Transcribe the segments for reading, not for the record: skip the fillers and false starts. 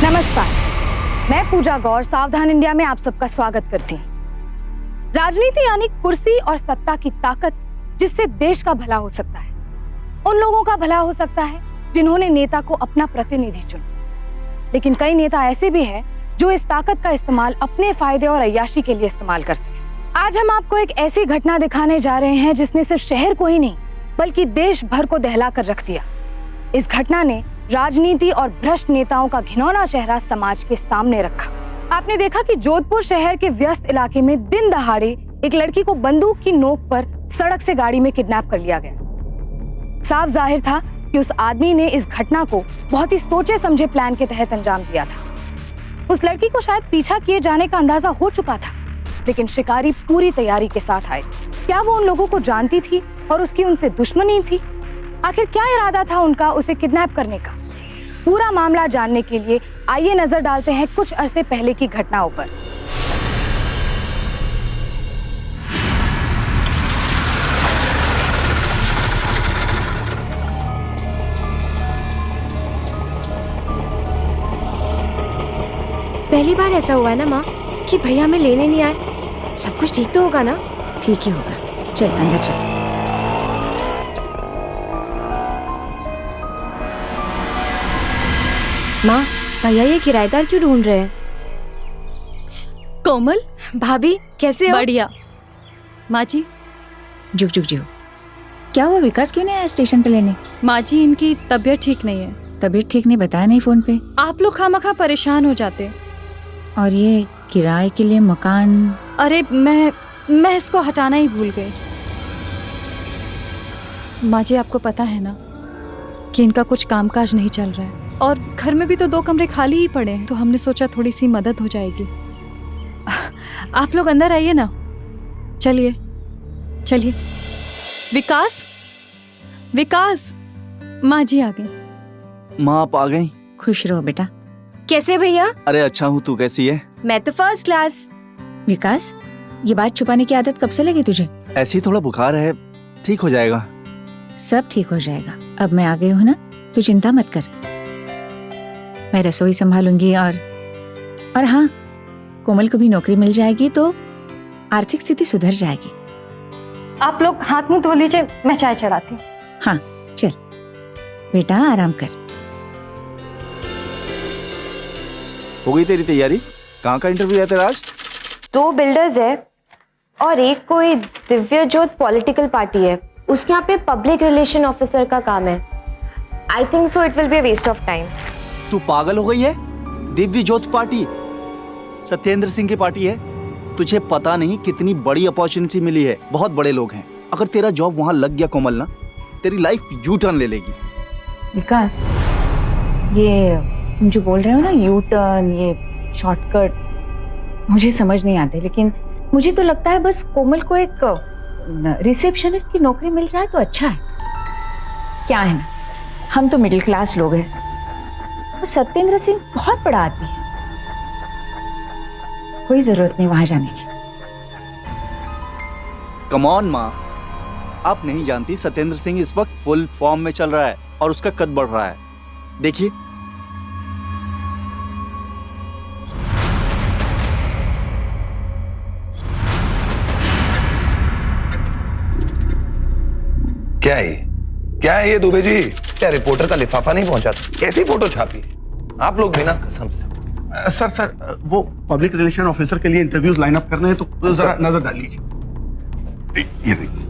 नमस्कार, मैं पूजा गौर सावधान इंडिया में आप सबका स्वागत करती हूँ। राजनीति यानी कुर्सी और सत्ता की ताकत जिससे देश का भला हो सकता है, उन लोगों का भला हो सकता है जिन्होंने नेता को अपना प्रतिनिधि चुना। लेकिन कई नेता ऐसे भी हैं जो इस ताकत का इस्तेमाल अपने फायदे और अय्याशी के लिए इस्तेमाल करते हैं। आज हम आपको एक ऐसी घटना दिखाने जा रहे हैं जिसने सिर्फ शहर को ही नहीं बल्कि देश भर को दहला कर रख दिया। इस घटना ने राजनीति और भ्रष्ट नेताओं का घिनौना चेहरा समाज के सामने रखा। आपने देखा कि जोधपुर शहर के व्यस्त इलाके में दिन दहाड़े एक लड़की को बंदूक की नोक पर सड़क से गाड़ी में किडनैप कर लिया गया। साफ जाहिर था कि उस आदमी ने इस घटना को बहुत ही सोचे समझे प्लान के तहत अंजाम दिया था। उस लड़की को शायद पीछा किए जाने का अंदाजा हो चुका था, लेकिन शिकारी पूरी तैयारी के साथ आए। क्या वो उन लोगों को जानती थी और उसकी उनसे दुश्मनी थी? आखिर क्या इरादा था उनका उसे किडनैप करने का? पूरा मामला जानने के लिए आइए नजर डालते हैं कुछ अरसे पहले की घटनाओं पर। पहली बार ऐसा हुआ है ना माँ कि भैया हमें लेने नहीं आए। सब कुछ ठीक तो होगा ना? ठीक ही होगा, चल अंदर चल। माँ, भैया ये किराएदार क्यों ढूंढ रहे हैं? कोमल, भाभी कैसे हो? बढ़िया। माँ जी, जुग जुग जियो। क्या हुआ, विकास क्यों नहीं आया स्टेशन पे लेने? माँ जी इनकी तबीयत ठीक नहीं है। तबीयत ठीक नहीं बताया नहीं फोन पे। आप लोग खामखा परेशान हो जाते। और ये किराए के लिए मकान? अरे मैं इसको हटाना ही भूल गई। माँ जी आपको पता है ना कि इनका कुछ कामकाज नहीं चल रहा है और घर में भी तो 2 कमरे खाली ही पड़े हैं, तो हमने सोचा थोड़ी सी मदद हो जाएगी। आप लोग अंदर आइए ना। चलिए चलिए। विकास, विकास, माँ जी आ गई। माँ आप आ गई? खुश रहो बेटा। कैसे भैया? अरे अच्छा हूँ, तू कैसी है? मैं तो फर्स्ट क्लास। विकास, ये बात छुपाने की आदत कब से लगी तुझे? ऐसे ही थोड़ा बुखार है, ठीक हो जाएगा। सब ठीक हो जाएगा। अब मैं आ गई हूँ ना, तू चिंता मत कर। मैं रसोई संभालूंगी और हाँ, कोमल को भी नौकरी मिल जाएगी तो आर्थिक स्थिति सुधर जाएगी। आप लोग हाथ मुंह धो लीजिए, मैं चाय चढ़ाती हूँ। हाँ चल बेटा, आराम कर। हो गई तेरी तैयारी? कहाँ का इंटरव्यू है तेरा आज? 2 बिल्डर्स है और एक कोई दिव्य ज्योत पॉलिटिकल पार्टी है, उसके यहाँ पे पब्लिक रिलेशन ऑफिसर का काम है। I think so it will be a waste of time. तू पागल हो गई है? दिव्य ज्योत पार्टी सत्येंद्र सिंह की पार्टी है। तुझे पता नहीं कितनी बड़ी अपॉर्चुनिटी मिली है, बहुत बड़े लोग हैं। अगर तेरा जॉब वहां लग गया कोमल ना, तेरी लाइफ यू टर्न ले लेगी। विकास, ये तुम जो बोल रहे हो ना, यू टर्न, ये शॉर्टकट, मुझे समझ नहीं आते, लेकिन मुझे तो लगता है बस कोमल को एक रिसेप्शनिस्ट की नौकरी मिल जाए तो अच्छा है। क्या है ना, हम तो मिडिल क्लास लोग हैं और सत्येंद्र सिंह बहुत बड़ा आदमी है, कोई जरूरत नहीं वहां जाने की। कम ऑन माँ, आप नहीं जानती सत्येंद्र सिंह इस वक्त फुल फॉर्म में चल रहा है और उसका कद बढ़ रहा है। देखिए क्या है ये दुबे जी? क्या रिपोर्टर का लिफाफा नहीं पहुंचा था? कैसी फोटो छापी आप लोग बिना कसम से? सर वो पब्लिक रिलेशन ऑफिसर के लिए इंटरव्यूज लाइन अप करने हैं, तो जरा नजर डाल लीजिए। ये देखिए।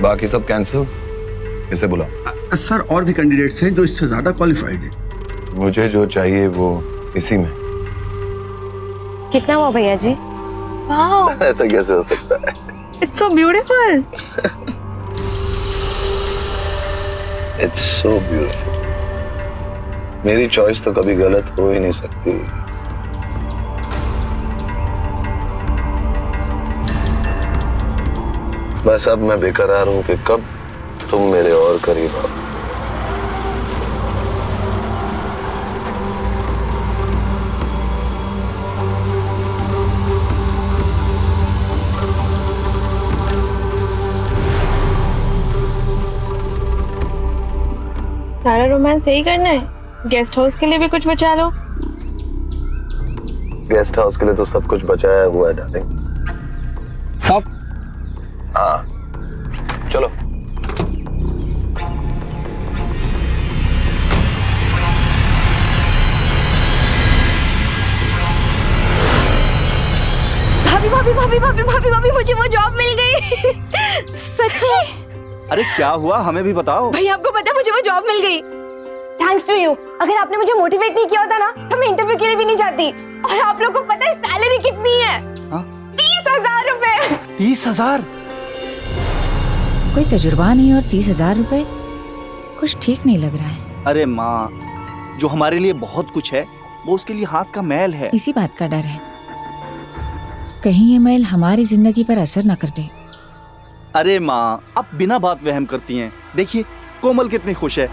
बाकी सब कैंसिल। इसे बुला। सर और भी कैंडिडेट्स हैं जो इससे ज्यादा क्वालिफाइड हैं। मुझे जो चाहिए वो इसी में। कितना हुआ भैया जी? ऐसा कैसे हो सकता है? It's so beautiful. It's so beautiful. मेरी चॉइस तो कभी गलत हो ही नहीं सकती। बस अब मैं बेकरार हूं कि कब तुम मेरे और करीब आओ। सारा रोमांस यही करना है? गेस्ट हाउस के लिए भी कुछ बचा लो। गेस्ट हाउस के लिए तो सब कुछ बचाया हुआ है डार्लिंग। सब? हाँ चलो। भाभी भाभी भाभी भाभी भाभी भाभी मुझे वो जॉब मिल गई। सच्ची? अरे क्या हुआ, हमें भी बताओ। भाई आपको पता है मुझे वो जॉब मिल गई। Thanks to you. अगर आपने मुझे मोटिवेट नहीं किया होता ना तो मैं इंटरव्यू के लिए भी नहीं जाती। और आप लोगों को पता है सैलरी कितनी है? 30,000 रुपए। 30,000? कोई तजुर्बा नहीं और 30,000 रुपए, कुछ ठीक नहीं लग रहा है। अरे माँ, जो हमारे लिए बहुत कुछ है वो उसके लिए हाथ का मैल है। इसी बात का डर है, कहीं ये मैल हमारी जिंदगी पर असर न कर दे। अरे माँ, आप बिना बात वहम करती हैं। देखिए कोमल कितनी खुश है।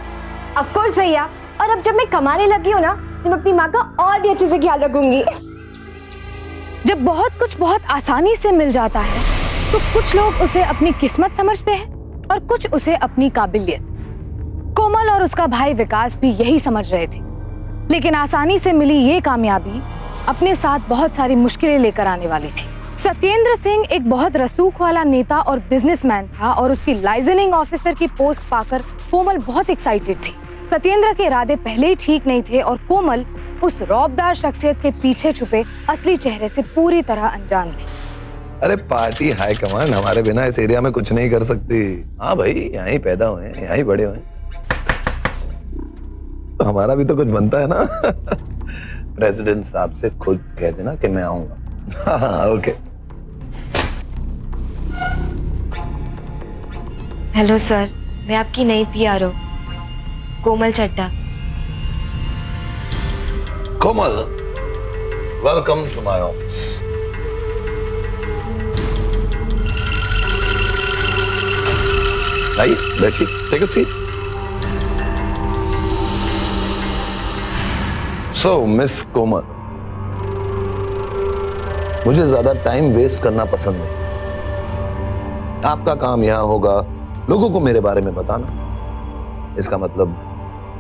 ऑफ कोर्स भैया। और अब जब मैं कमाने लगी हूँ ना तो मैं अपनी माँ का और भी अच्छे से ख्याल रखूंगी। जब बहुत कुछ बहुत आसानी से मिल जाता है तो कुछ लोग उसे अपनी किस्मत समझते हैं और कुछ उसे अपनी काबिलियत। कोमल और उसका भाई विकास भी यही समझ रहे थे, लेकिन आसानी से मिली ये कामयाबी अपने साथ बहुत सारी मुश्किलें लेकर आने वाली थी। सत्येंद्र सिंह एक बहुत रसूख वाला नेता और बिजनेसमैन था और उसकी लाइजनिंग ऑफिसर की पोस्ट पाकर कोमल बहुत एक्साइटेड थी। सत्येंद्र के इरादे पहले ही ठीक नहीं थे और कोमल उस रौबदार शख्सियत के पीछे छुपे असली चेहरे से पूरी तरह अनजान थी। अरे पार्टी हाई कमांड हमारे बिना इस एरिया में कुछ नहीं कर सकती। हाँ भाई, यहाँ ही पैदा हुए हैं, यहाँ ही बड़े हुए हैं, तो हमारा भी तो कुछ बनता है ना। प्रेसिडेंट साहब से खुद कह देना कि मैं आऊंगा। हाँ ओके। हेलो सर, मैं आपकी नई पीआर हूँ, Komal Chadha. Komal, welcome to my office. आइए बैठिए, take a seat. So miss Komal, मुझे ज्यादा टाइम वेस्ट करना पसंद नहीं। आपका काम यहां होगा लोगों को मेरे बारे में बताना। इसका मतलब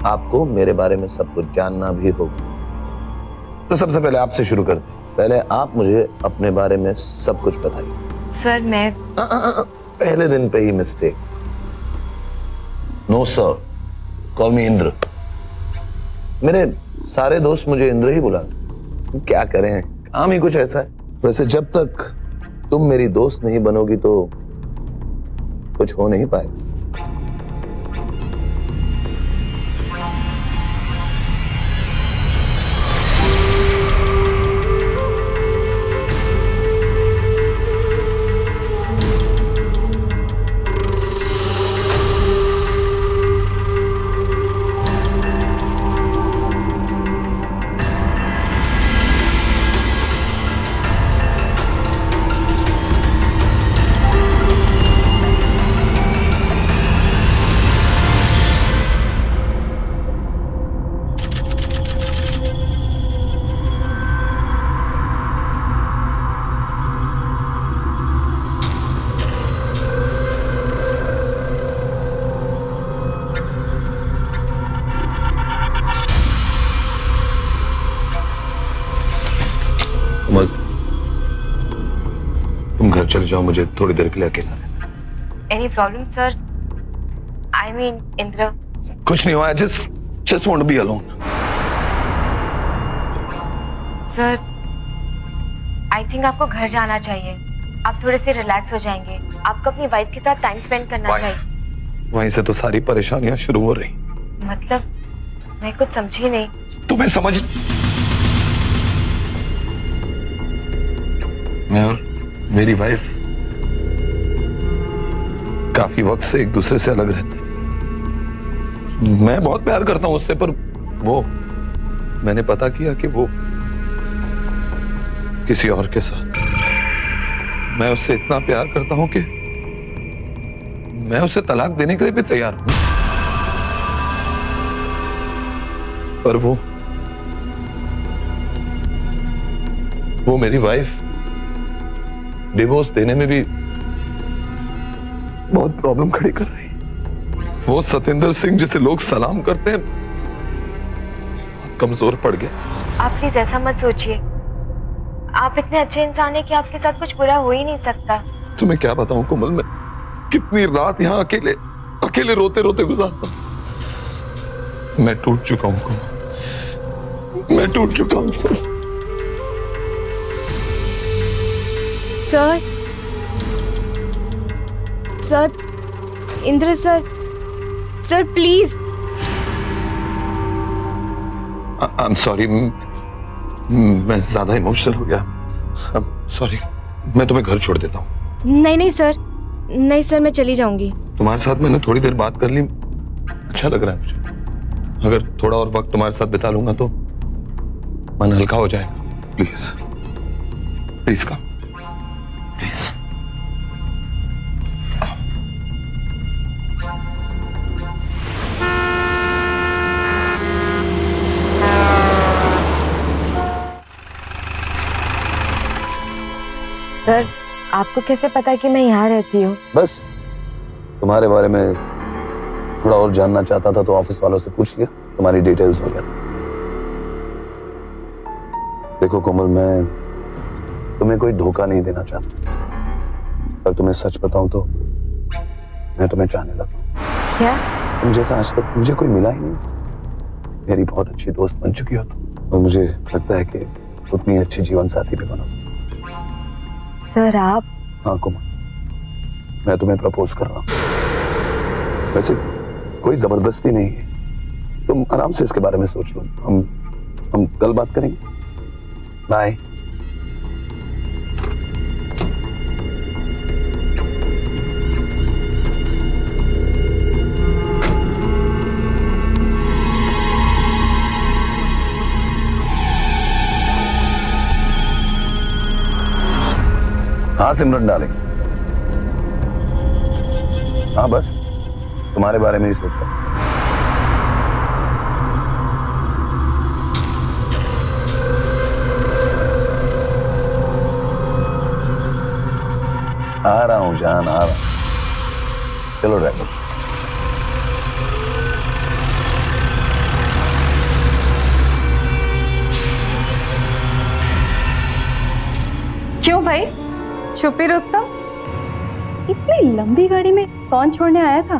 आपको मेरे बारे में सब कुछ जानना भी होगा। तो सबसे पहले आपसे शुरू करते हैं। पहले आप मुझे अपने बारे में सब कुछ बताइए। सर मैं पहले दिन पे ही mistake. No sir, call me Indra. मेरे सारे दोस्त मुझे इंद्र ही बुलाते। क्या करें, काम ही कुछ ऐसा है। वैसे जब तक तुम मेरी दोस्त नहीं बनोगी तो कुछ हो नहीं पाएगा। चले जाओ, मुझे थोड़ी देर के लिए अकेला रहना। Any problem sir? I mean Indra. कुछ नहीं हुआ, just want to be alone. Sir I think आपको घर जाना चाहिए। आप थोड़े से रिलैक्स हो जाएंगे। आपको अपनी वाइफ के साथ टाइम स्पेंड करना चाहिए। वहीं से तो सारी परेशानियां शुरू हो रही। मतलब मैं कुछ समझी नहीं। तुम्हें समझ, मैं और मेरी वाइफ काफी वक्त से एक दूसरे से अलग रहते हैं। मैं बहुत प्यार करता हूं उससे, पर वो, मैंने पता किया कि वो किसी और के साथ। मैं उससे इतना प्यार करता हूं कि मैं उसे तलाक देने के लिए भी तैयार हूं, पर वो मेरी वाइफ डिवोर्स देने में भी बहुत प्रॉब्लम खड़ी कर रही है। वो सतेंद्र सिंह जिसे लोग सलाम करते हैं कमजोर पड़ गया। आप प्लीज ऐसा मत सोचिए। आप इतने अच्छे इंसान हैं कि आपके साथ कुछ बुरा हो ही नहीं सकता। तुम्हें क्या बताऊं कोमल, मैं कितनी रात यहाँ अकेले रोते रोते गुजारता हूं। मैं टूट चुका हूं कोमल, मैं टूट चुका हूं। Sir, sir, Indra sir, sir please. I am sorry, मैं ज्यादा इमोशनल हो गया। सॉरी, मैं तुम्हें घर छोड़ देता हूँ। नहीं सर, नहीं सर, मैं चली जाऊंगी। तुम्हारे साथ मैंने थोड़ी देर बात कर ली, अच्छा लग रहा है मुझे। अगर थोड़ा और वक्त तुम्हारे साथ बिता लूंगा तो मन हल्का हो जाएगा। Please please come, please. Sir आपको कैसे पता कि मैं यहाँ रहती हूँ? बस तुम्हारे बारे में थोड़ा और जानना चाहता था तो ऑफिस वालों से पूछ लिया, तुम्हारी डिटेल्स वगैरह। देखो कोमल, मैं तुम्हें कोई धोखा नहीं देना चाहता, पर तुम्हें सच बताऊं तो मैं तुम्हें चाहने लगा। क्या? तुम जैसा आज तक मुझे कोई मिला ही नहीं। मेरी बहुत अच्छी दोस्त बन चुकी हो तुम, और मुझे लगता है कि उतनी अच्छी जीवन साथी भी बनो। सर आप? हाँ कोमल, मैं तुम्हें प्रपोज कर रहा हूँ। वैसे कोई जबरदस्ती नहीं है, तुम आराम से इसके बारे में सोच लो। हम कल बात करेंगे। बाय। हाँ सिमरन डालेंगे। हाँ बस तुम्हारे बारे में ही सोच रहा हूं। आ रहा हूं जान, आ रहा हूं। चलो ड्राइवर। क्यों भाई, छुपी रुस्तम? इतनी लंबी गाड़ी में कौन छोड़ने आया था?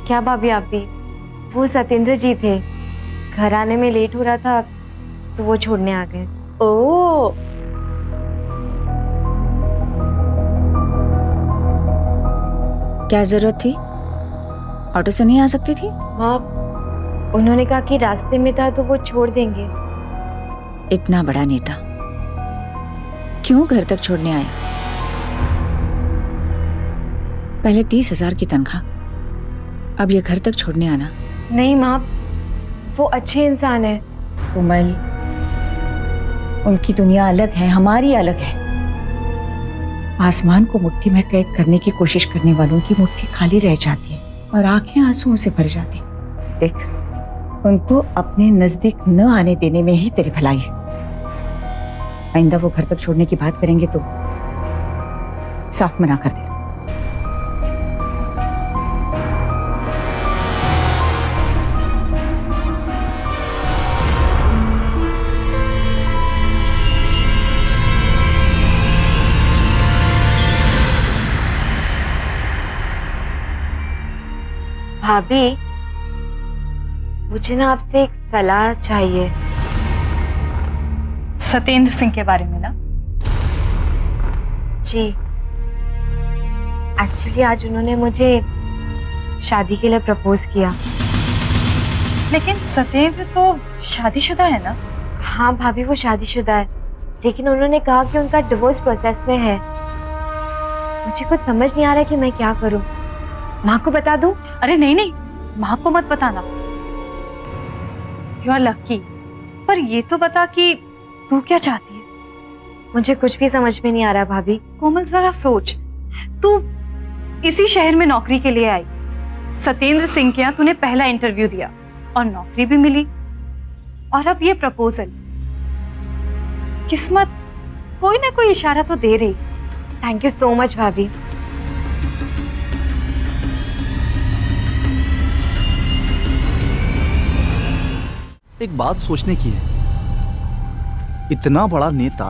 क्या भाभी आप भी? वो सतेंद्र जी थे, घर आने में लेट हो रहा था तो वो छोड़ने आ गए। ओह, क्या जरूरत थी? ऑटो से नहीं आ सकती थी? हाँ, उन्होंने कहा कि रास्ते में था तो वो छोड़ देंगे। इतना बड़ा नेता क्यों घर तक छोड़ने आया? पहले 30,000 की तनख्वाह, अब ये घर तक छोड़ने आना। नहीं माँ, वो अच्छे इंसान है। कोमल, उनकी दुनिया अलग है, हमारी अलग है। आसमान को मुट्ठी में कैद करने की कोशिश करने वालों की मुट्ठी खाली रह जाती है और आंखें आंसुओं से भर जाती। देख, उनको अपने नजदीक न आने देने में ही तेरी भलाई है। आइंदा वो घर तक छोड़ने की बात करेंगे तो साफ मना कर दे। भाभी, मुझे ना आपसे एक सलाह चाहिए। सत्येंद्र सिंह के बारे में ना? जी, एक्चुअली आज उन्होंने मुझे शादी के लिए प्रपोज किया। लेकिन सत्येंद्र तो शादीशुदा है ना? हाँ भाभी, वो शादीशुदा है, लेकिन उन्होंने कहा कि उनका डिवोर्स प्रोसेस में है। मुझे कुछ समझ नहीं आ रहा कि मैं क्या करूं। माँ को बता दूं? अरे नहीं नहीं, माँ को मत बताना। You are lucky. पर ये तो बता कि तू क्या चाहती है? मुझे कुछ भी समझ में नहीं आ रहा भाभी। कोमल जरा सोच, तू इसी शहर में नौकरी के लिए आई, सत्येंद्र सिंह के यहाँ तूने पहला इंटरव्यू दिया और नौकरी भी मिली, और अब ये प्रपोजल। किस्मत कोई ना कोई इशारा तो दे रही। थैंक यू सो मच भाभी। एक बात सोचने की है, इतना बड़ा नेता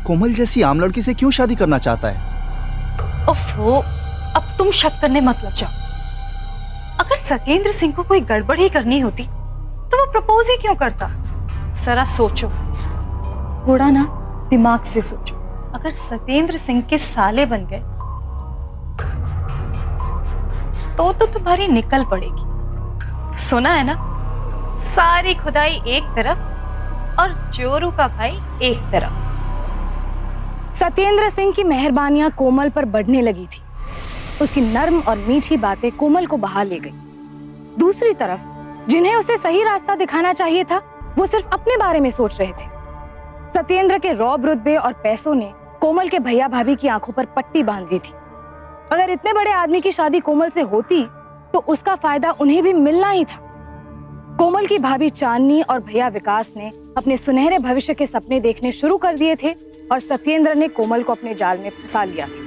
कोमल जैसी आम लड़की से क्यों शादी करना चाहता है? ओफो, अब तुम शक करने मत लग जाओ। अगर सत्येंद्र सिंह को कोई गड़बड़ ही करनी होती तो वो प्रपोज ही क्यों करता? जरा सोचो, थोड़ा ना दिमाग से सोचो। अगर सत्येंद्र सिंह के साले बन गए तो तुम्हारी निकल पड़ेगी। सुना है ना, सारी खुदाई एक तरफ और चोरू का भाई एक तरफ। सत्येंद्र सिंह की मेहरबानियां कोमल पर बढ़ने लगी थी। उसकी नर्म और मीठी बातें कोमल को बहा ले गई। दूसरी तरफ जिन्हें उसे सही रास्ता दिखाना चाहिए था, वो सिर्फ अपने बारे में सोच रहे थे। सत्येंद्र के रौब रुतबे और पैसों ने कोमल के भैया भाभी की आंखों पर पट्टी बांध दी थी। अगर इतने बड़े आदमी की शादी कोमल से होती तो उसका फायदा उन्हें भी मिलना ही था। कोमल की भाभी चांदनी और भैया विकास ने अपने सुनहरे भविष्य के सपने देखने शुरू कर दिए थे और सत्येंद्र ने कोमल को अपने जाल में फंसा लिया था।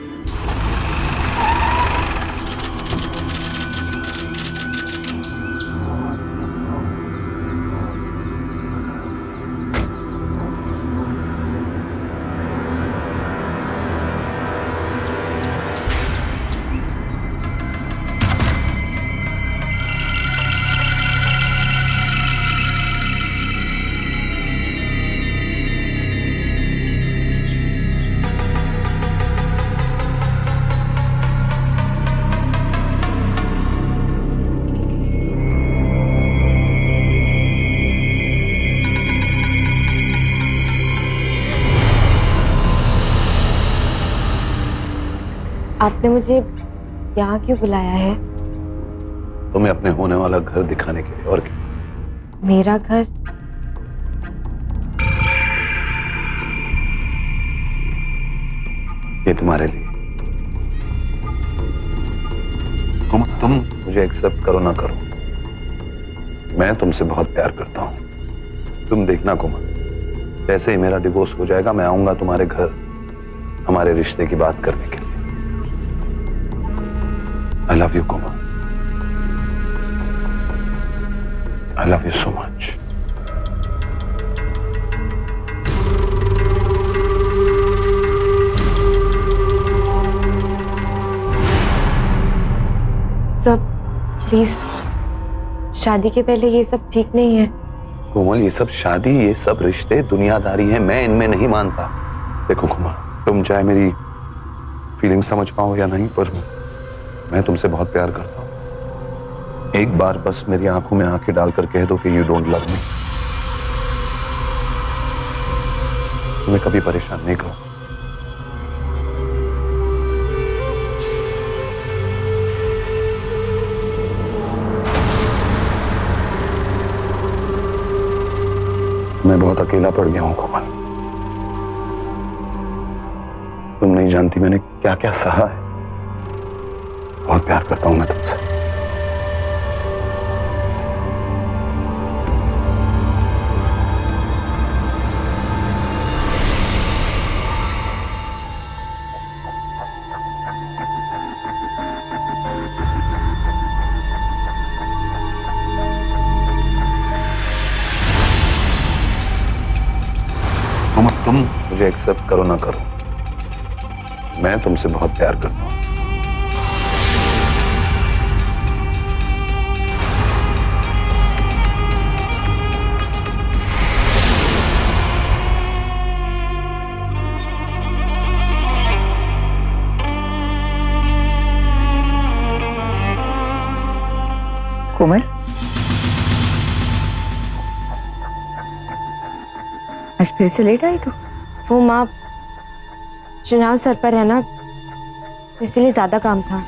आपने मुझे यहाँ क्यों बुलाया है? तुम्हें अपने होने वाला घर दिखाने के लिए, और क्या? मेरा घर? ये तुम्हारे लिए। तुम मुझे एक्सेप्ट करो ना करो, मैं तुमसे बहुत प्यार करता हूं। तुम देखना कोमल, जैसे ही मेरा डिवोर्स हो जाएगा मैं आऊंगा तुम्हारे घर हमारे रिश्ते की बात करने के लिए। I love you, Komal. I love you so much. सब प्लीज, शादी के पहले ये सब ठीक नहीं है। कोमल, ये सब शादी, ये सब रिश्ते दुनियादारी हैं, मैं इनमें नहीं मानता। देखो कोमल, तुम चाहे मेरी फीलिंग समझ पाओ या नहीं, पर मैं तुमसे बहुत प्यार करता हूं। एक बार बस मेरी आंखों में आंखें डालकर कह दो कि यू डोंट लव मी। तुम्हें कभी परेशान नहीं करूं। मैं बहुत अकेला पड़ गया हूं कोमल। तुम नहीं जानती मैंने क्या क्या सहा है। बहुत प्यार करता हूं मैं तुमसे। तुम मुझे एक्सेप्ट करो ना करो, मैं तुमसे बहुत प्यार करता हूं। कोमल, आज फिर से लेट आई तू? वो माँ, चुनाव सर पर है ना, इसलिए ज्यादा काम था।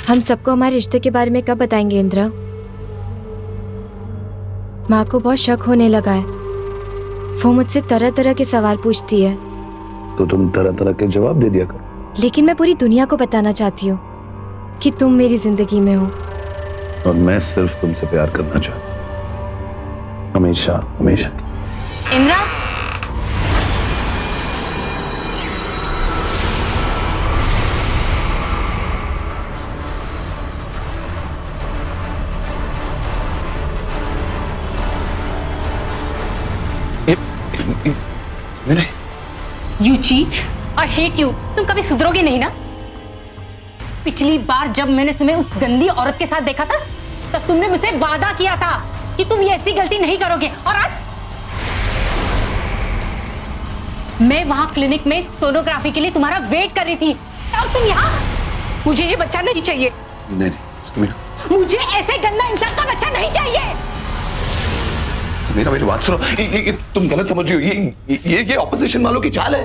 हम सबको हमारे रिश्ते के बारे में कब बताएंगे इंद्रा? माँ को बहुत शक होने लगा है। वो मुझसे तरह तरह के सवाल पूछती है। तो तुम तरह तरह के जवाब दे दिया करो। लेकिन मैं पूरी दुनिया को बताना चाहती हूँ कि तुम मेरी जिंदगी में हो। और मैं सिर्फ तुमसे प्यार करना चाहता हूँ, हमेशा हमेशा। Indira, You cheat, I hate you. तुम कभी सुधरोगे नहीं ना? पिछली बार जब मैंने तुम्हें उस गंदी औरत के साथ देखा था, तब तुमने मुझसे वादा किया था कि तुम ये ऐसी गलती नहीं करोगे। और आज मैं वहां क्लिनिक में सोनोग्राफी के लिए तुम्हारा वेट कर रही थी, और तुम यहाँ। मुझे ये बच्चा नहीं चाहिए। नहीं, मुझे ऐसे गंदा इंसान का बच्चा नहीं चाहिए। मेरा मेरी बात सुनो, ये तुम गलत समझ रही हो। ये ऑपोजिशन वालों की चाल है।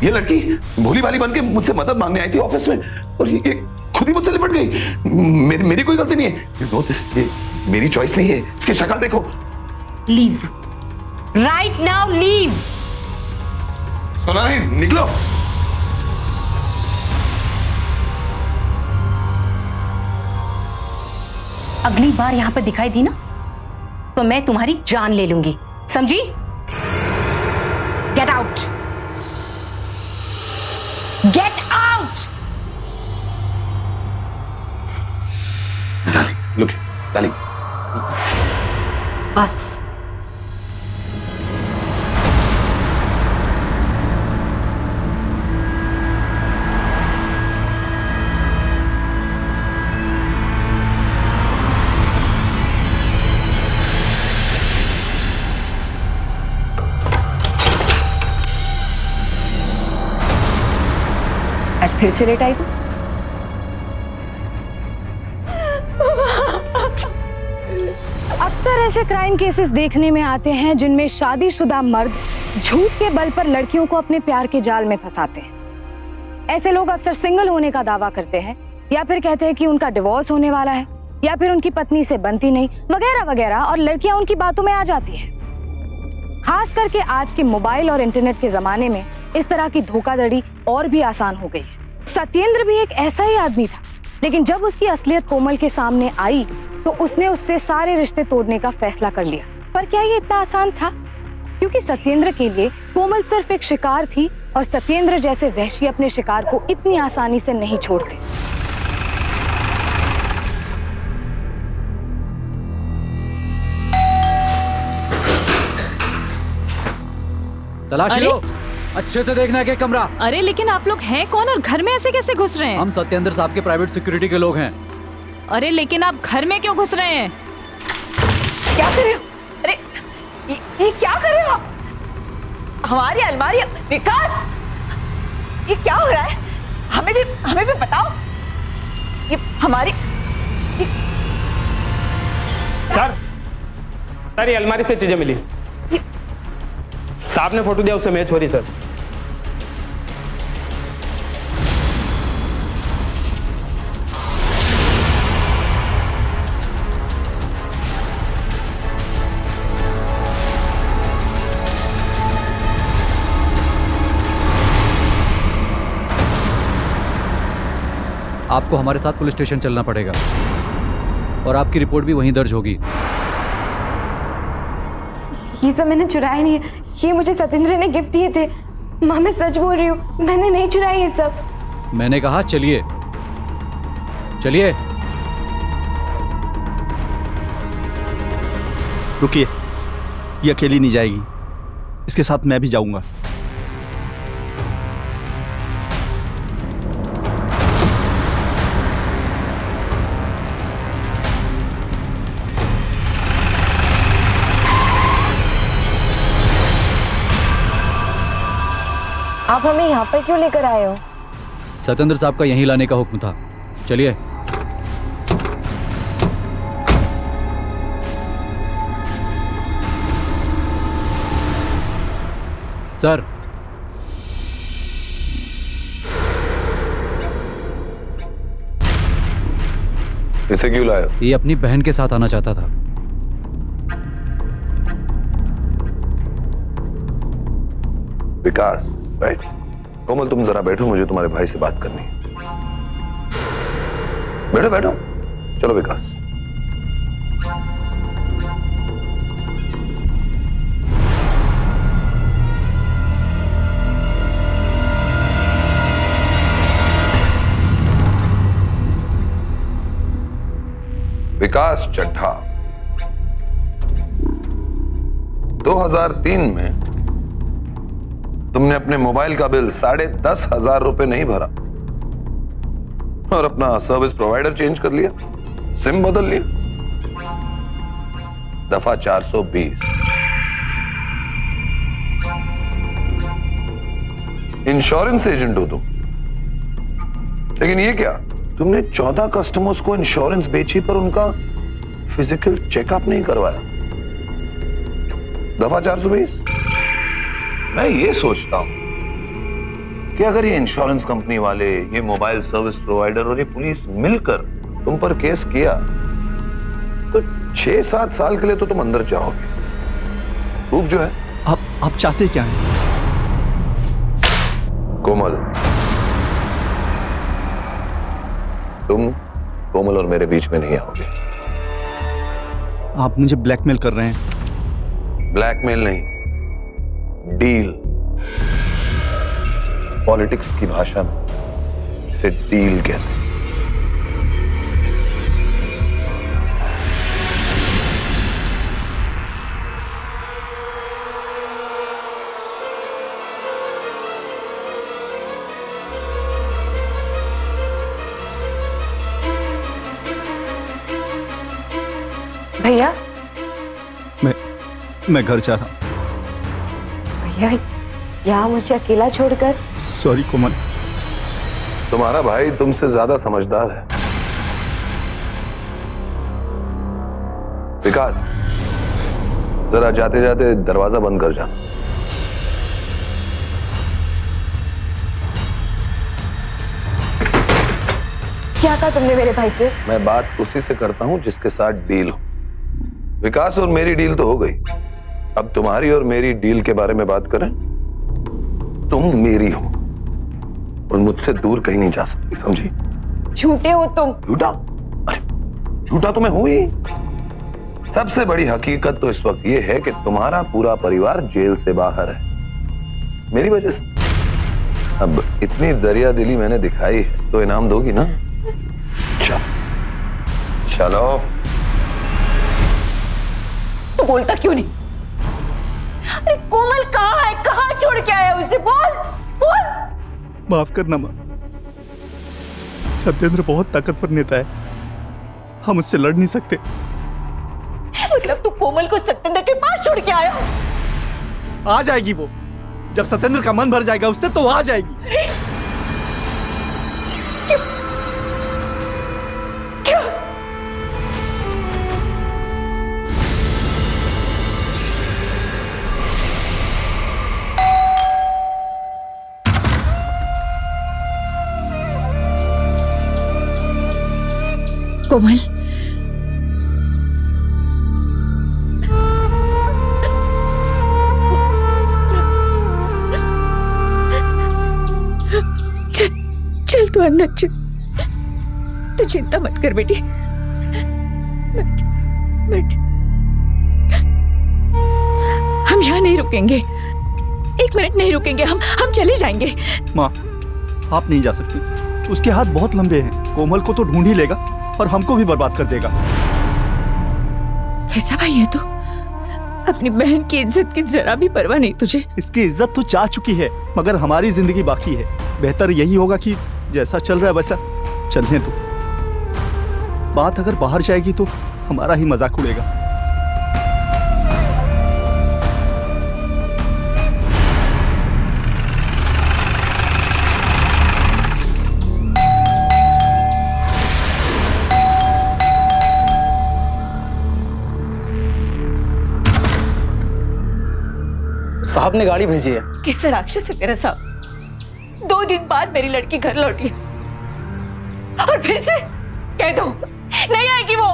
ये लड़की भोली भाली बन के मुझसे मदद मांगने आई थी ऑफिस में, और ये खुद ही मुझसे लिपट गई। मेरी कोई गलती नहीं है। You know this, ये मेरी चॉइस नहीं है। इसकी शक्ल देखो। Leave right now, leave. सुना नहीं? निकलो। अगली बार यहाँ पे दिखाई दी ना, तो मैं तुम्हारी जान ले लूंगी, समझी? Get out, get out. Look, darling. बस आज फिर से लेट आई तू? अक्सर ऐसे क्राइम केसेस देखने में आते हैं जिनमें शादीशुदा मर्द झूठ के बल पर लड़कियों को अपने प्यार के जाल में फंसाते हैं। ऐसे लोग अक्सर सिंगल होने का दावा करते हैं, या फिर कहते हैं कि उनका डिवोर्स होने वाला है, या फिर उनकी पत्नी से बनती नहीं, वगैरह वगैरह, और लड़कियां उनकी बातों में आ जाती हैं। खास करके आज के मोबाइल और इंटरनेट के जमाने में इस तरह की धोखाधड़ी और भी आसान हो गई है। सत्येंद्र भी एक ऐसा ही आदमी था, लेकिन जब उसकी असलियत कोमल के सामने आई तो उसने उससे सारे रिश्ते तोड़ने का फैसला कर लिया। पर क्या ये इतना आसान था? क्योंकि सत्येंद्र के लिए कोमल सिर्फ एक शिकार थी, और सत्येंद्र जैसे वहशी अपने शिकार को इतनी आसानी से नहीं छोड़ते। तलाश लो, अच्छे से देखना है कि कमरा। अरे लेकिन आप लोग हैं कौन और घर में ऐसे कैसे घुस रहे हैं? हम सत्येंद्र साहब के प्राइवेट सिक्योरिटी के लोग हैं। अरे लेकिन आप घर में क्यों घुस रहे हैं? क्या कर रहे हो? अरे ये क्या कर रहे हो आप? हमारी अलमारी, विकास, ये क्या हो रहा है? हमें भी बताओ। ये हमारी सर, ये अलमारी से चीजें मिली। साहब ने फोटो दिया, उससे मैच हो रही सर। आपको हमारे साथ पुलिस स्टेशन चलना पड़ेगा, और आपकी रिपोर्ट भी वहीं दर्ज होगी। ये सब मैंने चुराया नहीं है, ये मुझे सत्येंद्र ने गिफ्ट दिए थे। माँ, मैं सच बोल रही हूँ, मैंने नहीं चुराया ये सब। मैंने कहा चलिए चलिए। रुकिए, ये अकेली नहीं जाएगी, इसके साथ मैं भी जाऊंगा। आप हमें यहाँ पर क्यों लेकर आए हो? सत्येंद्र साहब का यहीं लाने का हुक्म था। चलिए। सर, इसे क्यों लाया? ये अपनी बहन के साथ आना चाहता था। विकास, राइट? कोमल, तुम जरा बैठो, मुझे तुम्हारे भाई से बात करनी है। बैठो बैठो। चलो विकास। विकास चड्ढा 2003 में तुमने अपने मोबाइल का बिल 10,500 रुपए नहीं भरा और अपना सर्विस प्रोवाइडर चेंज कर लिया, सिम बदल लिया। दफा 420। इंश्योरेंस एजेंट हो तुम, लेकिन ये क्या, तुमने 14 कस्टमर्स को इंश्योरेंस बेची पर उनका फिजिकल चेकअप नहीं करवाया। दफा 420। मैं ये सोचता हूं कि अगर ये इंश्योरेंस कंपनी वाले, ये मोबाइल सर्विस प्रोवाइडर और ये पुलिस मिलकर तुम पर केस किया तो 6-7 साल के लिए तो तुम अंदर जाओगे। प्रूफ जो है। आप चाहते क्या हैं? कोमल, तुम कोमल और मेरे बीच में नहीं आओगे। आप मुझे ब्लैकमेल कर रहे हैं? ब्लैकमेल नहीं, डील। पॉलिटिक्स की भाषा में इसे डील कहते हैं। भैया, मैं घर जा रहा हूं। भैया यहाँ मुझे अकेला छोड़कर? सॉरी कोमल। तुम्हारा भाई तुमसे ज्यादा समझदार है। विकास, जरा जाते जाते दरवाजा बंद कर जा। क्या कहा तुमने मेरे भाई से? मैं बात उसी से करता हूं जिसके साथ डील हो। विकास और मेरी डील तो हो गई, अब तुम्हारी और मेरी डील के बारे में बात करें। तुम मेरी हो और मुझसे दूर कहीं नहीं जा सकती, समझी? झूठे हो तुम। झूठा? अरे झूठा तो मैं हूं ही। सबसे बड़ी हकीकत तो इस वक्त ये है कि तुम्हारा पूरा परिवार जेल से बाहर है, मेरी वजह से। अब इतनी दरिया दिली मैंने दिखाई है तो इनाम दोगी ना? चलो। तू बोलता क्यों नहीं? अरे कोमल कहाँ है? कहाँ छोड़ के आया उसे? बोल बोल। माफ करना मां, सत्येंद्र बहुत ताकतवर नेता है, हम उससे लड़ नहीं सकते। मतलब तू कोमल को सत्येंद्र के पास छोड़ के आया? आ जाएगी वो, जब सत्येंद्र का मन भर जाएगा उससे तो आ जाएगी। क्यों? कोमल, चल तू अंदर चल। तू चिंता मत कर बेटी, मत। हम यहाँ नहीं रुकेंगे, 1 मिनट नहीं रुकेंगे, हम चले जाएंगे। माँ, आप नहीं जा सकती, उसके हाथ बहुत लंबे हैं। कोमल को तो ढूंढ ही लेगा और हमको भी बर्बाद कर देगा। कैसा भाई है तू? अपनी बहन की इज्जत की जरा भी परवाह नहीं तुझे। इसकी इज्जत तो जा चुकी है, मगर हमारी जिंदगी बाकी है। बेहतर यही होगा कि जैसा चल रहा है वैसा चलने दो। बात अगर बाहर जाएगी तो हमारा ही मजाक उड़ेगा। साहब ने गाड़ी भेजी है। कैसा राक्षस है तेरा साहब। 2 दिन बाद मेरी लड़की घर लौटी और फिर से कह दो नहीं आएगी वो।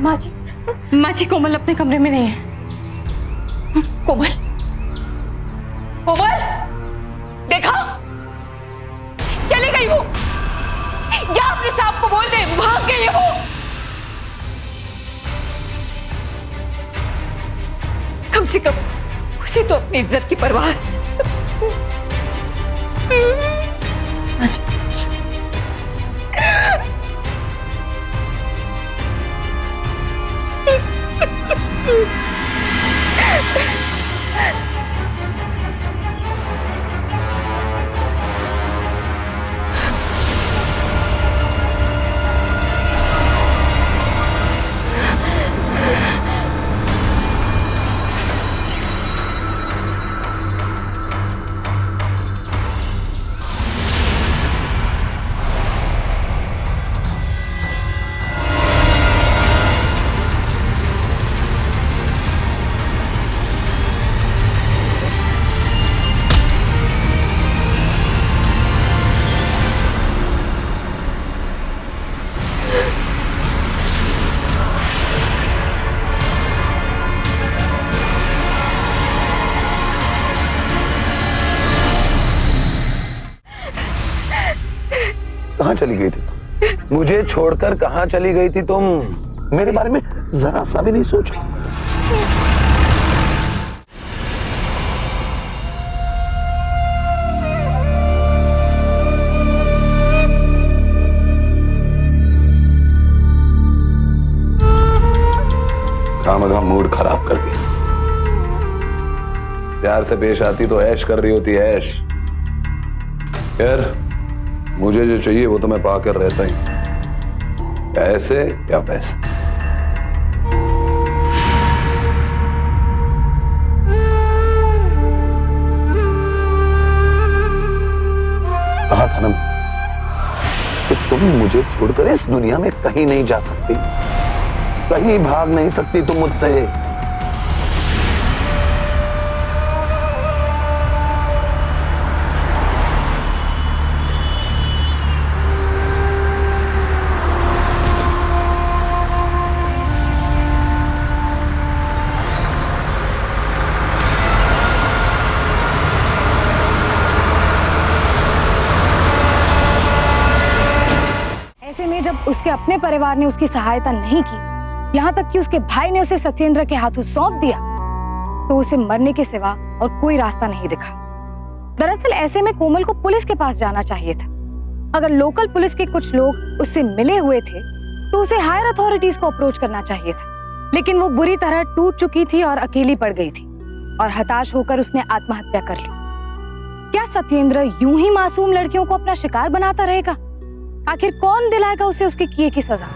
माँ जी कोमल अपने कमरे में नहीं है। कोमल, कोमल देखा, चली गई वो। जा अपने साहब को बोल दे भाग गई है वो। कम से कम उसे तो अपनी इज्जत की परवाह है। कहाँ चली गई थी? मुझे छोड़कर कहाँ चली गई थी तुम? मेरे बारे में जरा सा भी नहीं सोचा। खामखा मूड खराब कर दिया। प्यार से पेश आती तो ऐश कर रही होती ऐश। यार मुझे जो चाहिए वो तो मैं पाकर रहता ही, पैसे या पैसे। कहा था ना कि तुम मुझे छोड़कर इस दुनिया में कहीं नहीं जा सकती, कहीं भाग नहीं सकती तुम मुझसे। उसके अपने परिवार ने उसकी सहायता नहीं की, यहाँ तक कि उसके भाई ने उसे सत्येंद्र के हाथों सौंप दिया, तो उसे मरने के सिवा और कोई रास्ता नहीं दिखा। दरअसल ऐसे में कोमल को पुलिस के पास जाना चाहिए था। अगर लोकल पुलिस के कुछ लोग उससे मिले हुए थे तो उसे हायर अथॉरिटीज को अप्रोच करना चाहिए था, लेकिन वो बुरी तरह टूट चुकी थी और अकेली पड़ गई थी और हताश होकर उसने आत्महत्या कर ली। क्या सत्येंद्र यूं ही मासूम लड़कियों को अपना शिकार बनाता रहेगा? आखिर कौन दिलाएगा उसे उसके किए की सजा?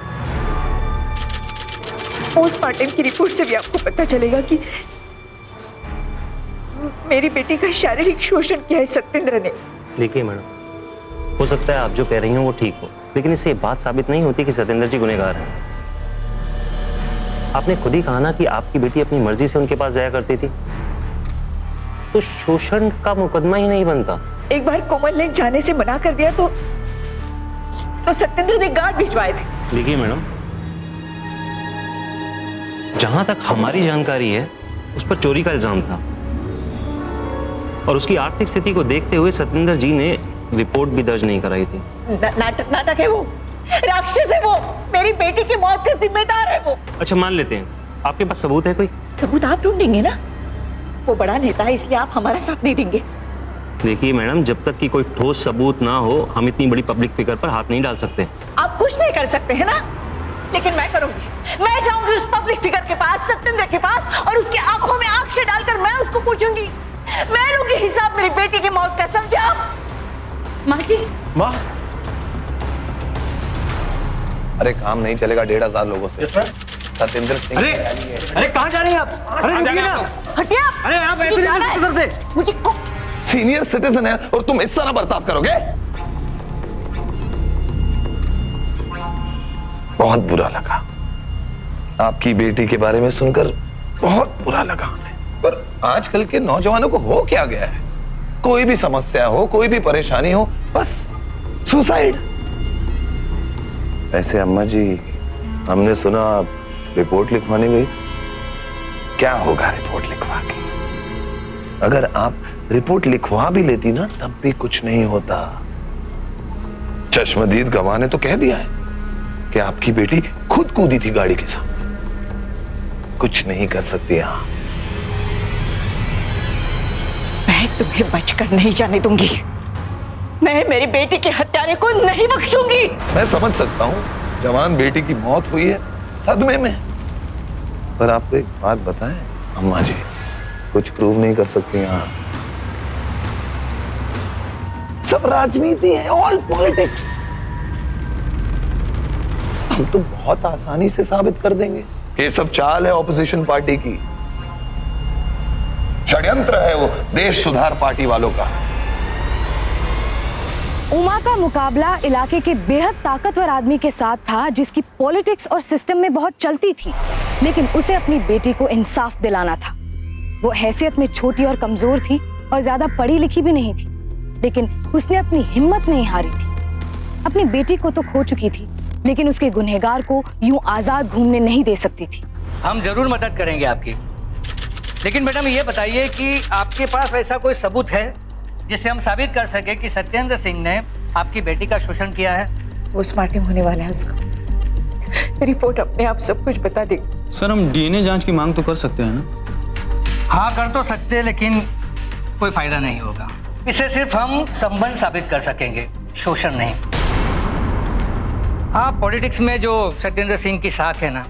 पोस्टमार्टम की रिपोर्ट से भी आपको पता चलेगा कि मेरी बेटी का शारीरिक शोषण किया है सत्येंद्र ने। देखिए मैडम, हो सकता है आप जो कह रही हो वो ठीक हो, लेकिन इससे बात साबित नहीं होती कि सत्येंद्र जी गुनहगार हैं। आपने खुद ही कहा ना कि आपकी बेटी अपनी मर्जी से उनके पास जाया करती थी, तो शोषण का मुकदमा ही नहीं बनता। एक बार कोमल ने जाने से मना कर दिया तो सत्येंद्र ने गार्ड भिजवाए थे। देखिए मैडम, जहां तक हमारी जानकारी है उस पर चोरी का इल्जाम था और उसकी आर्थिक स्थिति को देखते हुए सत्येंद्र जी ने रिपोर्ट भी दर्ज नहीं कराई थी। नाटक है वो, राक्षस है वो, मेरी बेटी की मौत का जिम्मेदार है वो। अच्छा मान लेते हैं, आपके पास सबूत है कोई? सबूत आप ढूंढेंगे ना, वो बड़ा नेता है इसलिए आप हमारा साथ नहीं देंगे। देखिए मैडम, जब तक कि कोई ठोस सबूत ना हो हम इतनी बड़ी पब्लिक फिगर पर हाथ नहीं डाल सकते। आप कुछ नहीं कर सकते हैं ना, लेकिन मैं करूंगी। मैं जाऊंगी उस पब्लिक फिगर के पास, सत्येंद्र के पास, और उसकी आंखों में आंखें डालकर मैं उसको पूछूंगी, मैं लूंगी हिसाब मेरी बेटी की मौत का। समझे आप? माँ जी। माँ, अरे काम नहीं चलेगा 1500 लोगों से। सत्येंद्र सिंह। अरे कहाँ जा रही हैं आप? अरे रुकिए ना। हटिए। अरे आप इधर से। मुझे सीनियर सिटीजन है और तुम इस तरह बर्ताव करोगे? बहुत बुरा लगा आपकी बेटी के बारे में सुनकर, बहुत बुरा लगा हमें। पर आजकल के नौजवानों को हो क्या गया है, कोई भी समस्या हो, कोई भी परेशानी हो, बस सुसाइड। ऐसे अम्मा जी, हमने सुना आप रिपोर्ट लिखवाने गई। क्या होगा रिपोर्ट लिखवा के? अगर आप रिपोर्ट लिखवा भी लेती ना तब भी कुछ नहीं होता। चश्मदीद गवाह ने तो कह दिया है कि आपकी बेटी खुद कूदी थी गाड़ी के सामने। कुछ नहीं कर सकती आप। मैं तुम्हें बचकर नहीं जाने दूंगी। मैं मेरी बेटी के हत्यारे को नहीं बख्शूंगी। मैं समझ सकता हूँ, जवान बेटी की मौत हुई है, सदमे में। पर आपको एक बात बताएं अम्मा जी, कुछ प्रूव नहीं कर सकती आप। सब राजनीति है, ऑल पॉलिटिक्स। हम तो बहुत आसानी से साबित कर देंगे ये सब चाल है ऑपोजिशन पार्टी की, षड्यंत्र है वो देश सुधार पार्टी वालों का। उमा का मुकाबला इलाके के बेहद ताकतवर आदमी के साथ था जिसकी पॉलिटिक्स और सिस्टम में बहुत चलती थी, लेकिन उसे अपनी बेटी को इंसाफ दिलाना था। वो हैसियत में छोटी और कमजोर थी और ज्यादा पढ़ी लिखी भी नहीं थी, लेकिन उसने अपनी हिम्मत नहीं हारी थी। अपनी बेटी को तो खो चुकी थी, लेकिन उसके गुनहगार को यूं आजाद घूमने नहीं दे सकती थी। हम जरूर मदद करेंगे आपकी, लेकिन मैडम ये बताइए कि आपके पास ऐसा कोई सबूत है जिससे हम साबित कर सके कि सत्येंद्र सिंह ने आपकी बेटी का शोषण किया है? पोस्टमार्टम होने वाला है उसका, रिपोर्ट अपने आप सब कुछ बता देगी। सर, हम डीएनए जांच की मांग तो कर सकते हैं ना? हाँ कर तो सकते, लेकिन कोई फायदा नहीं होगा। इससे सिर्फ हम संबंध साबित कर सकेंगे, शोषण नहीं। हाँ, पॉलिटिक्स में जो सत्येंद्र सिंह की साख है ना,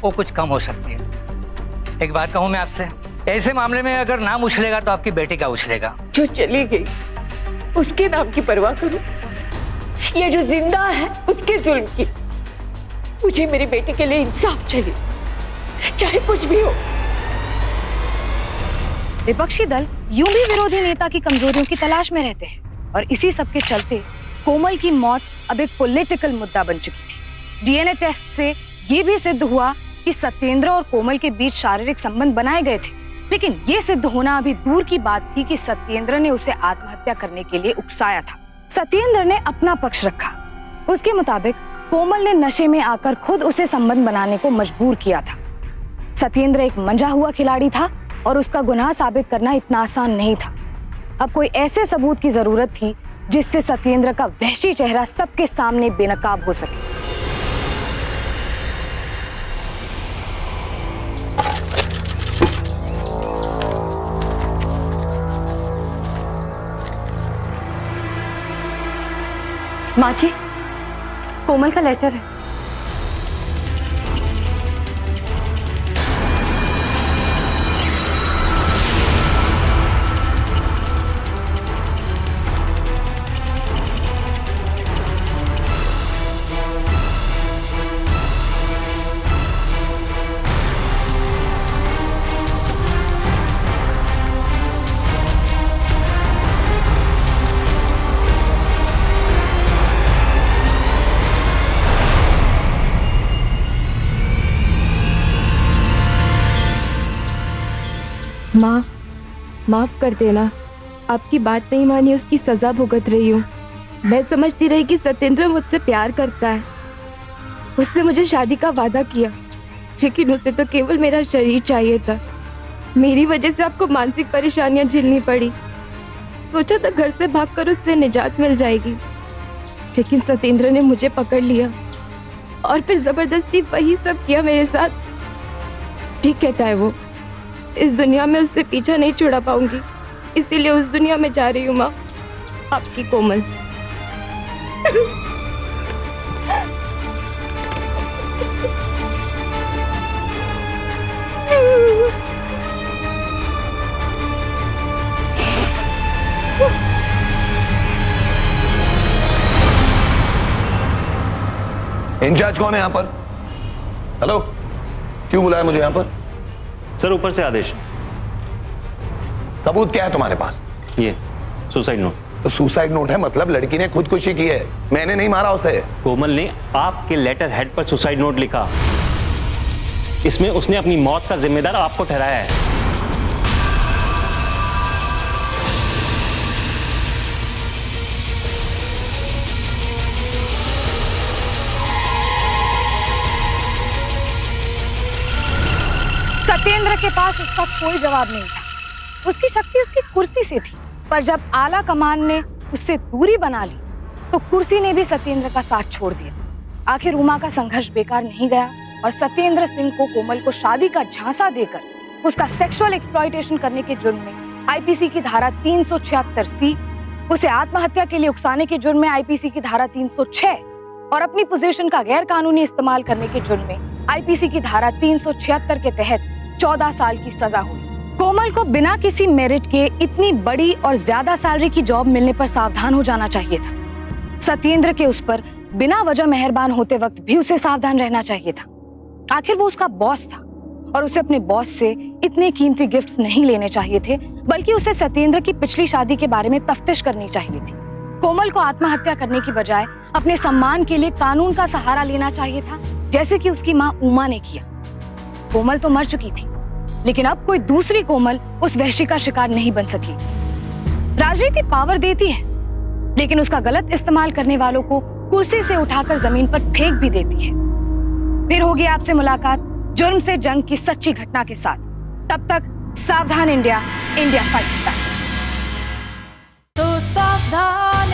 वो कुछ कम हो सकती है। एक बात कहूँ मैं आपसे, ऐसे मामले में अगर नाम उछलेगा तो आपकी बेटी का उछलेगा। जो चली गई उसके नाम की परवाह करूं, ये जो जिंदा है उसके जुल्म की। मुझे मेरी बेटी के लिए इंसाफ चाहिए, चाहे कुछ भी हो। विपक्षी दल यूं भी विरोधी नेता की कमजोरियों की तलाश में रहते हैं, और इसी सब के चलते कोमल की मौत अब एक पॉलिटिकल मुद्दा बन चुकी थी। डीएनए टेस्ट से ये भी सिद्ध हुआ कि सत्येंद्र और कोमल के बीच शारीरिक संबंध बनाए गए थे, लेकिन ये सिद्ध होना अभी दूर की बात थी कि सत्येंद्र ने उसे आत्महत्या करने के लिए उकसाया था। सत्येंद्र ने अपना पक्ष रखा। उसके मुताबिक कोमल ने नशे में आकर खुद उसे संबंध बनाने को मजबूर किया था। सत्येंद्र एक मंजा हुआ खिलाड़ी था और उसका गुनाह साबित करना इतना आसान नहीं था। अब कोई ऐसे सबूत की जरूरत थी जिससे सत्येंद्र का वहशी चेहरा सबके सामने बेनकाब हो सके। माँ जी, कोमल का लेटर है। माँ, माफ कर देना, आपकी बात नहीं मानी, उसकी सजा भुगत रही हूँ। मैं समझती रही कि सत्येंद्र मुझसे प्यार करता है, उसने मुझे शादी का वादा किया, लेकिन उसे तो केवल मेरा शरीर चाहिए था। मेरी वजह से आपको मानसिक परेशानियां झेलनी पड़ी। सोचा था घर से भागकर उससे निजात मिल जाएगी, लेकिन सत्येंद्र ने मुझे पकड़ लिया और फिर जबरदस्ती वही सब किया मेरे साथ। ठीक कहता है वो, इस दुनिया में उससे पीछा नहीं छुड़ा पाऊंगी, इसीलिए उस दुनिया में जा रही हूँ माँ। आपकी कोमल। इंचार्ज कौन है यहाँ पर? हेलो, क्यों बुलाया मुझे यहाँ पर? सर, ऊपर से आदेश। सबूत क्या है तुम्हारे पास? ये सुसाइड नोट। तो सुसाइड नोट है मतलब लड़की ने खुदकुशी की है, मैंने नहीं मारा उसे। कोमल ने आपके लेटर हेड पर सुसाइड नोट लिखा। इसमें उसने अपनी मौत का जिम्मेदार आपको ठहराया है। सत्येंद्र के पास उसका कोई जवाब नहीं था। उसकी शक्ति उसकी कुर्सी से थी, पर जब आला कमान ने उससे दूरी बना ली तो कुर्सी ने भी सत्येंद्र का साथ छोड़ दिया। आखिर उमा का संघर्ष बेकार नहीं गया और सत्येंद्र सिंह को कोमल को शादी का झांसा देकर उसका सेक्सुअल एक्सप्लॉयटेशन करने के जुर्म में आईपीसी की धारा 376 सी, उसे आत्महत्या के लिए उकसाने के जुर्म में आईपीसी की धारा 306 और अपनी पोजीशन का गैर कानूनी इस्तेमाल करने के जुर्म में आईपीसी की धारा 376 के तहत 14 साल की सजा हुई। कोमल को बिना किसी मेरिट के इतनी बड़ी और ज्यादा सैलरी की जॉब मिलने पर सावधान हो जाना चाहिए था। सत्येंद्र के उस पर बिना वजह मेहरबान होते वक्त भी उसे सावधान रहना चाहिए था। आखिर वो उसका बॉस था और उसे अपने बॉस से इतने कीमती गिफ्ट्स नहीं लेने चाहिए थे, बल्कि उसे सत्येंद्र की पिछली शादी के बारे में तफ्तीश करनी चाहिए थी। कोमल को आत्महत्या करने की बजाय अपने सम्मान के लिए कानून का सहारा लेना चाहिए था, जैसे कि उसकी माँ उमा ने किया। कोमल तो मर चुकी थी, लेकिन अब कोई दूसरी कोमल उस वहशी का शिकार नहीं बन सकी। राजनीति पावर देती है, लेकिन उसका गलत इस्तेमाल करने वालों को कुर्सी से उठाकर जमीन पर फेंक भी देती है। फिर होगी आपसे मुलाकात जुर्म से जंग की सच्ची घटना के साथ। तब तक सावधान इंडिया, इंडिया फाइट्स बैक। तो सावधान